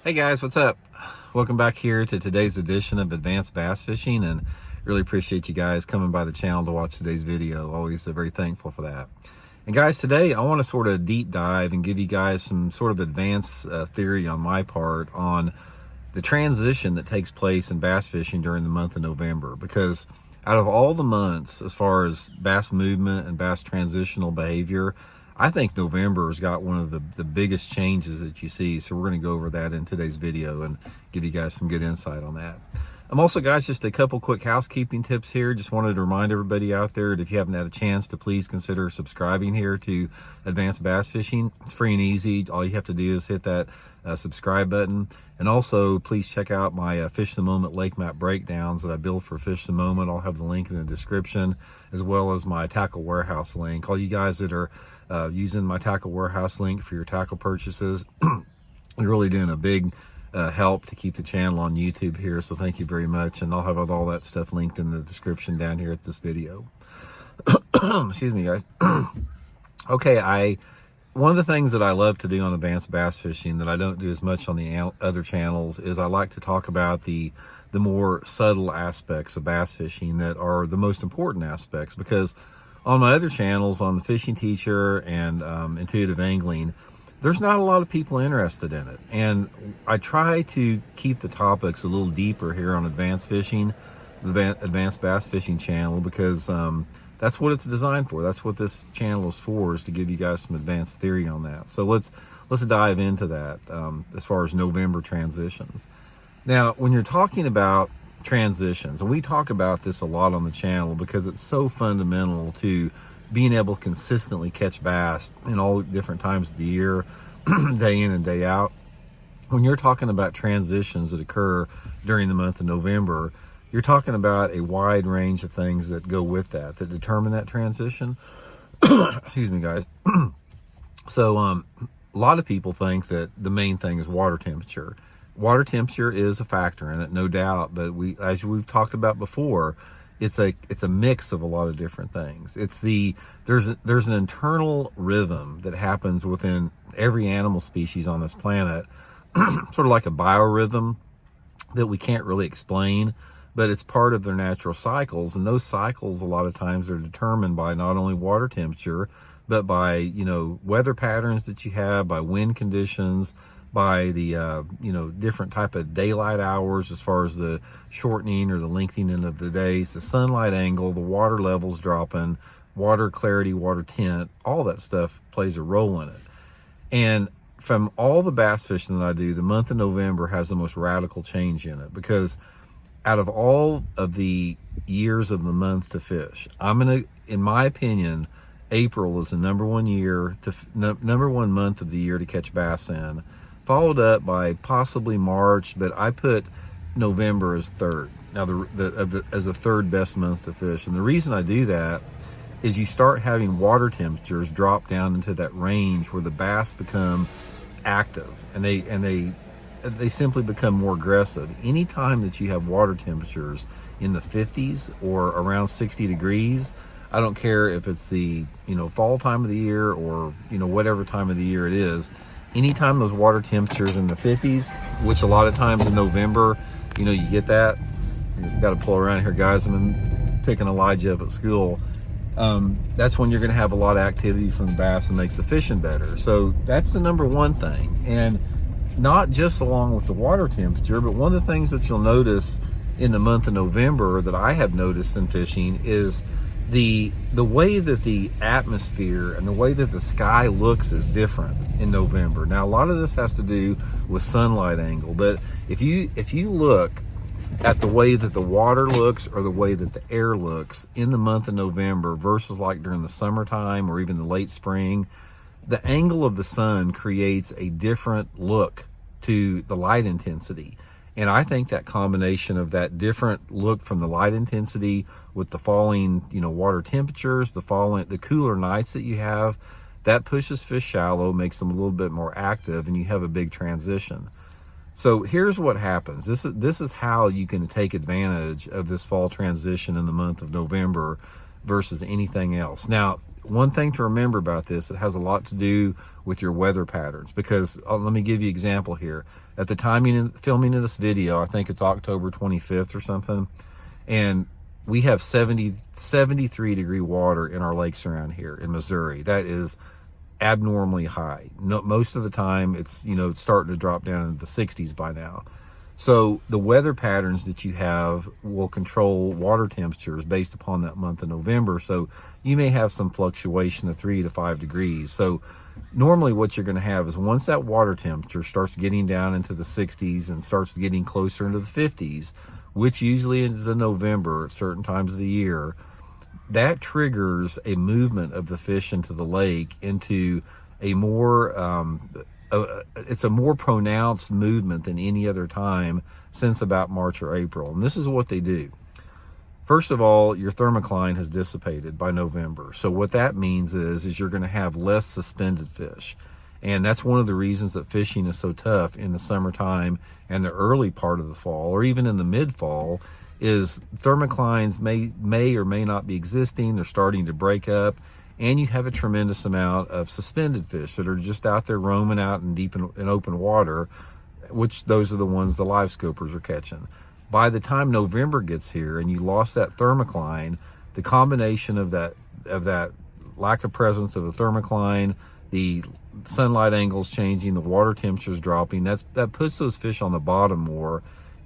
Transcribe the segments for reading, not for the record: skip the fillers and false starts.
Hey guys, what's up? Welcome back here to today's edition of Advanced Bass Fishing, and really appreciate you guys coming by the channel to watch today's video. Always very thankful for that. And guys, today I want to sort of deep dive and give you guys some sort of advanced theory on my part on the transition that takes place in bass fishing during the month of November. Because out of all the months, as far as bass movement and bass transitional behavior, I think November has got one of the biggest changes that you see. So we're going to go over that in today's video and give you guys some good insight on that. I'm also, guys, just a couple quick housekeeping tips here. Just wanted to remind everybody out there that if you haven't had a chance to please consider subscribing here to Advanced Bass Fishing. It's free and easy. All you have to do is hit that subscribe button. And also, please check out my Fish the Moment Lake Map breakdowns that I build for Fish the Moment. I'll have the link in the description, as well as my Tackle Warehouse link. All you guys that are using my Tackle Warehouse link for your tackle purchases, you're really doing a big help to keep the channel on YouTube here. So thank you very much. And I'll have all that stuff linked in the description down here at this video. Excuse me, guys. Okay, one of the things that I love to do on Advanced Bass Fishing that I don't do as much on the other channels is I like to talk about the more subtle aspects of bass fishing that are the most important aspects. Because on my other channels, on the Fishing Teacher and Intuitive Angling, there's not a lot of people interested in it. And I try to keep the topics a little deeper here on Advanced Fishing, the Advanced Bass Fishing channel, because that's what it's designed for. That's what this channel is for, is to give you guys some advanced theory on that. So let's dive into that as far as November transitions. Now, when you're talking about transitions, and we talk about this a lot on the channel because it's so fundamental to being able to consistently catch bass in all different times of the year, day in and day out. When you're talking about transitions that occur during the month of November, you're talking about a wide range of things that go with that determine that transition. Excuse me, guys. So a lot of people think that the main thing is water temperature. Water temperature is a factor in it, no doubt, but as we've talked about before, it's a mix of a lot of different things. There's an internal rhythm that happens within every animal species on this planet, sort of like a biorhythm that we can't really explain, but it's part of their natural cycles. And those cycles a lot of times are determined by not only water temperature, but by, weather patterns that you have, by wind conditions, by the different type of daylight hours, as far as the shortening or the lengthening of the days, the sunlight angle, the water levels dropping, water clarity, water tint, all that stuff plays a role in it. And from all the bass fishing that I do, the month of November has the most radical change in it, because out of all of the years of the month to fish, in my opinion, April is the number one month of the year to catch bass in, followed up by possibly March, but I put November as third. Now, as the third best month to fish. And the reason I do that is you start having water temperatures drop down into that range where the bass become active, and they simply become more aggressive. Anytime that you have water temperatures in the 50s or around 60 degrees, I don't care if it's the fall time of the year or whatever time of the year it is. Anytime those water temperatures in the 50s, which a lot of times in November, you get that. You've got to pull around here, guys. I'm picking Elijah up at school. That's when you're going to have a lot of activity from the bass and makes the fishing better. So that's the number one thing. And not just along with the water temperature, but one of the things that you'll notice in the month of November that I have noticed in fishing is the way that the atmosphere and the way that the sky looks is different in November. Now, a lot of this has to do with sunlight angle, but if you look at the way that the water looks or the way that the air looks in the month of November versus like during the summertime or even the late spring, the angle of the sun creates a different look to the light intensity. And I think that combination of that different look from the light intensity with the falling, water temperatures, the cooler nights that you have, that pushes fish shallow, makes them a little bit more active, and you have a big transition. So here's what happens. This is how you can take advantage of this fall transition in the month of November versus anything else. Now, one thing to remember about this, it has a lot to do with your weather patterns, because let me give you an example here. At the time filming of this video, I think it's October 25th or something, and we have 73 degree water in our lakes around here in Missouri. That is abnormally high. No, most of the time it's, it's starting to drop down into the 60s by now. So the weather patterns that you have will control water temperatures based upon that month of November. So you may have some fluctuation of 3 to 5 degrees. So normally what you're going to have is, once that water temperature starts getting down into the 60s and starts getting closer into the 50s, which usually is in November at certain times of the year, that triggers a movement of the fish into the lake into a more it's a more pronounced movement than any other time since about March or April. And this is what they do. First of all, your thermocline has dissipated by November. So what that means is you're going to have less suspended fish. And that's one of the reasons that fishing is so tough in the summertime and the early part of the fall, or even in the mid-fall, is thermoclines may or may not be existing. They're starting to break up. And you have a tremendous amount of suspended fish that are just out there roaming out in deep and open water, which those are the ones the live scopers are catching. By the time November gets here and you lost that thermocline, the combination of that lack of presence of a thermocline, the sunlight angles changing, the water temperatures dropping, that puts those fish on the bottom more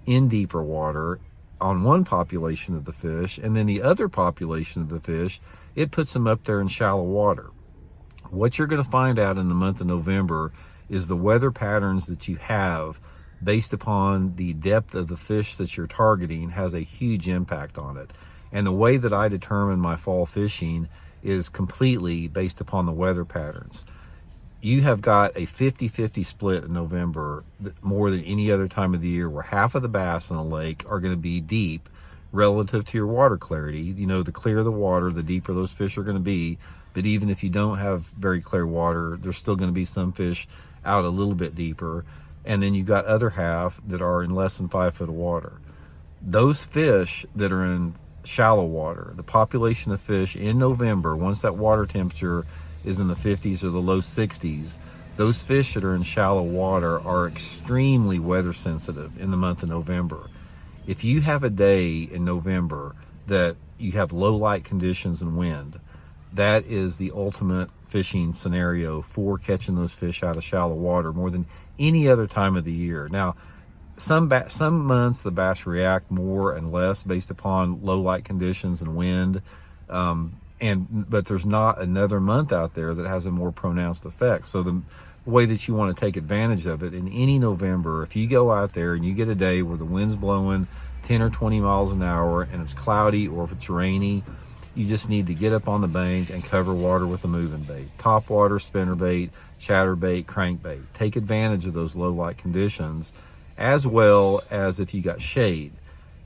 in deeper water on one population of the fish, and then the other population of the fish, it puts them up there in shallow water. What you're going to find out in the month of November is the weather patterns that you have based upon the depth of the fish that you're targeting has a huge impact on it. And the way that I determine my fall fishing is completely based upon the weather patterns. You have got a 50-50 split in November, more than any other time of the year, where half of the bass in a lake are going to be deep relative to your water clarity. The clearer the water, the deeper those fish are going to be. But even if you don't have very clear water, there's still going to be some fish out a little bit deeper. And then you've got other half that are in less than 5 foot of water. Those fish that are in shallow water, the population of fish in November, once that water temperature is in the 50s or the low 60s, those fish that are in shallow water are extremely weather sensitive in the month of November. If you have a day in November that you have low light conditions and wind, that is the ultimate fishing scenario for catching those fish out of shallow water more than any other time of the year. Now, some months the bass react more and less based upon low light conditions and wind, but there's not another month out there that has a more pronounced effect. So the way that you want to take advantage of it in any November, if you go out there and you get a day where the wind's blowing 10 or 20 miles an hour and it's cloudy, or if it's rainy, you just need to get up on the bank and cover water with a moving bait. Top water, spinnerbait, chatterbait, crankbait. Take advantage of those low light conditions, as well as if you got shade.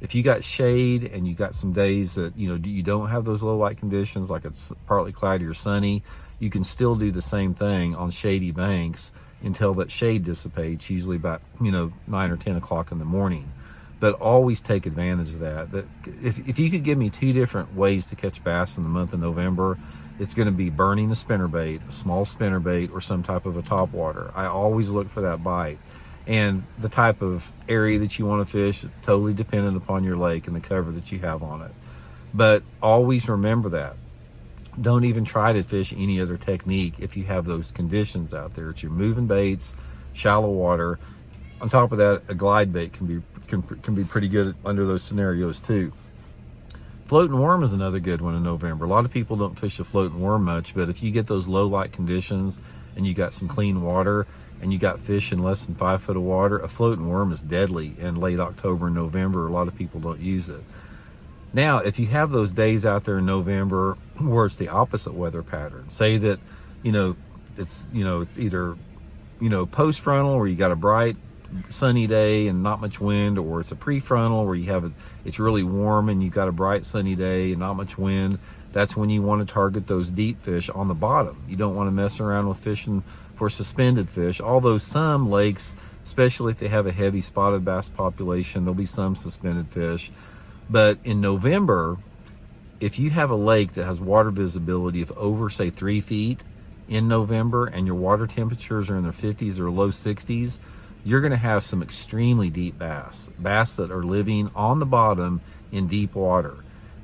If you got shade and you got some days that you don't have those low light conditions, like it's partly cloudy or sunny, you can still do the same thing on shady banks until that shade dissipates, usually about 9 or 10 o'clock in the morning. But always take advantage of that. If you could give me 2 different ways to catch bass in the month of November, it's going to be burning a spinnerbait, a small spinnerbait, or some type of a topwater. I always look for that bite. And the type of area that you want to fish is totally dependent upon your lake and the cover that you have on it. But always remember that. Don't even try to fish any other technique if you have those conditions out there. It's your moving baits, shallow water. On top of that, a glide bait can be pretty good under those scenarios too. Floating worm is another good one in November. A lot of people don't fish the floating worm much, but if you get those low light conditions and you got some clean water and you got fish in less than 5 foot of water, a floating worm is deadly in late October and November. A lot of people don't use it. Now, if you have those days out there in November where it's the opposite weather pattern, say that, it's either, post frontal where you got a bright sunny day and not much wind, or it's a prefrontal where it's really warm and you've got a bright sunny day and not much wind. That's when you want to target those deep fish on the bottom. You don't want to mess around with fishing for suspended fish, although some lakes, especially if they have a heavy spotted bass population, there'll be some suspended fish. But in November, if you have a lake that has water visibility of over, say, 3 feet in November, and your water temperatures are in the 50s or low 60s, you're going to have some extremely deep bass that are living on the bottom in deep water.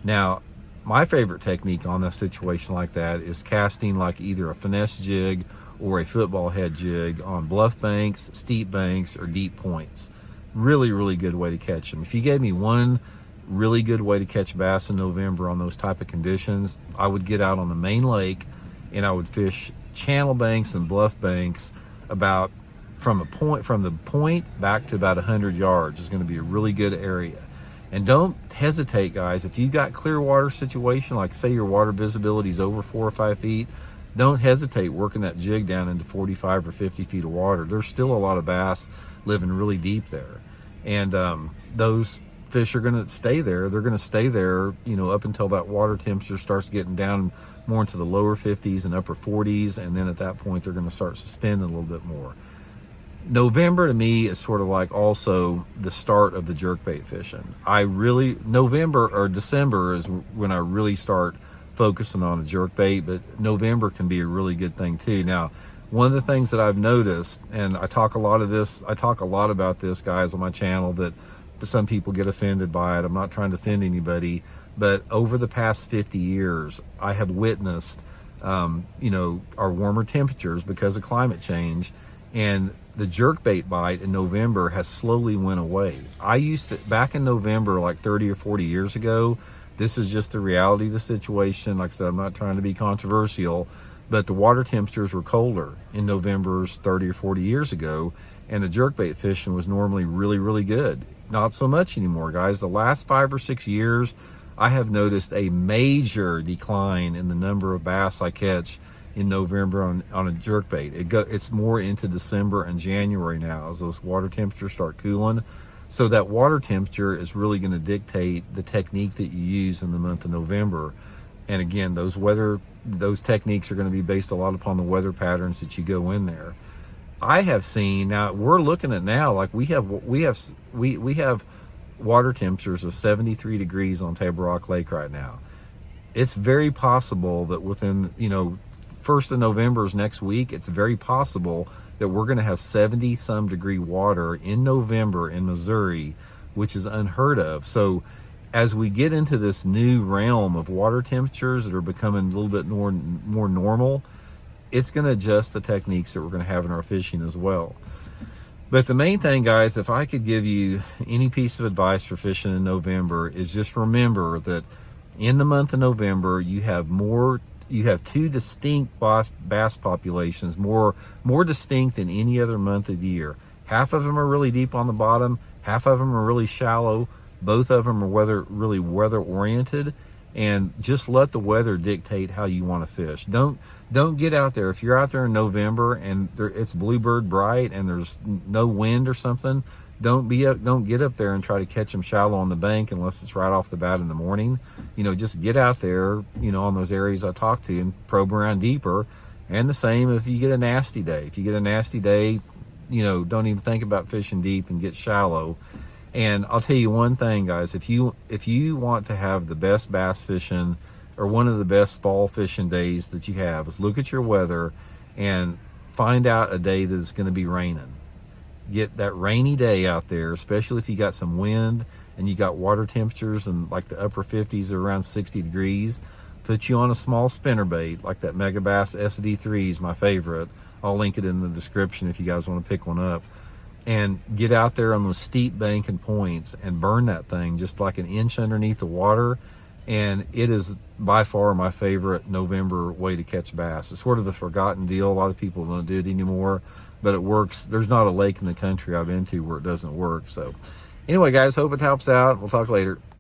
Now, my favorite technique on a situation like that is casting like either a finesse jig or a football head jig on bluff banks, steep banks, or deep points. Really, really good way to catch them. If you gave me one really good way to catch bass in November on those type of conditions, I would get out on the main lake and I would fish channel banks and bluff banks about from the point back to about 100 yards is going to be a really good area. And don't hesitate, guys. If you've got clear water situation, like say your water visibility is over 4 or 5 feet, don't hesitate working that jig down into 45 or 50 feet of water. There's still a lot of bass living really deep there. And those fish are going to stay there. They're going to stay there, you know, up until that water temperature starts getting down more into the lower 50s and upper 40s. And then at that point, they're going to start suspending a little bit more. November to me is sort of like also the start of the jerkbait fishing. November or December is when I really start focusing on a jerkbait, but November can be a really good thing too. Now, one of the things that I've noticed, and I talk a lot about this, guys, on my channel, that some people get offended by it. I'm not trying to offend anybody, but over the past 50 years, I have witnessed, you know, our warmer temperatures because of climate change, and the jerkbait bite in November has slowly went away. Back in November, like 30 or 40 years ago, this is just the reality of the situation. Like I said, I'm not trying to be controversial, but the water temperatures were colder in November's 30 or 40 years ago, and the jerkbait fishing was normally really, really good. Not so much anymore, guys. The last 5 or 6 years, I have noticed a major decline in the number of bass I catch in November on a jerkbait. It's more into December and January now as those water temperatures start cooling. So that water temperature is really going to dictate the technique that you use in the month of November. And again, those techniques are going to be based a lot upon the weather patterns that you go in there. I have seen, now we're looking at now, like we have water temperatures of 73 degrees on Table Rock Lake right now. It's very possible that within, you know, 1st of November is next week. It's very possible that we're going to have 70 some degree water in November in Missouri, which is unheard of. So as we get into this new realm of water temperatures that are becoming a little bit more normal, it's going to adjust the techniques that we're going to have in our fishing as well. But the main thing, guys, if I could give you any piece of advice for fishing in November, is just remember that in the month of November, you have two distinct bass populations, more distinct than any other month of the year. Half of them are really deep on the bottom, half of them are really shallow, both of them are really weather oriented, and just let the weather dictate how you want to fish. Don't get out there. If you're out there in November and it's bluebird bright and there's no wind or something, don't get up there and try to catch them shallow on the bank unless it's right off the bat in the morning. You know, just get out there, you know, on those areas I talked to and probe around deeper. And the same if you get a nasty day. If you get a nasty day, you know, don't even think about fishing deep and get shallow. And I'll tell you one thing, guys, if you want to have the best bass fishing or one of the best fall fishing days that you have, is look at your weather and find out a day that it's going to be raining. Get that rainy day out there, especially if you got some wind and you got water temperatures and like the upper 50s or around 60 degrees. Put you on a small spinnerbait like that Megabass SD3 is my favorite. I'll link it in the description if you guys want to pick one up. And get out there on those steep bank and points and burn that thing just like an inch underneath the water. And it is by far my favorite November way to catch bass. It's sort of a forgotten deal. A lot of people don't do it anymore, but it works. There's not a lake in the country I've been to where it doesn't work. So anyway, guys, hope it helps out. We'll talk later.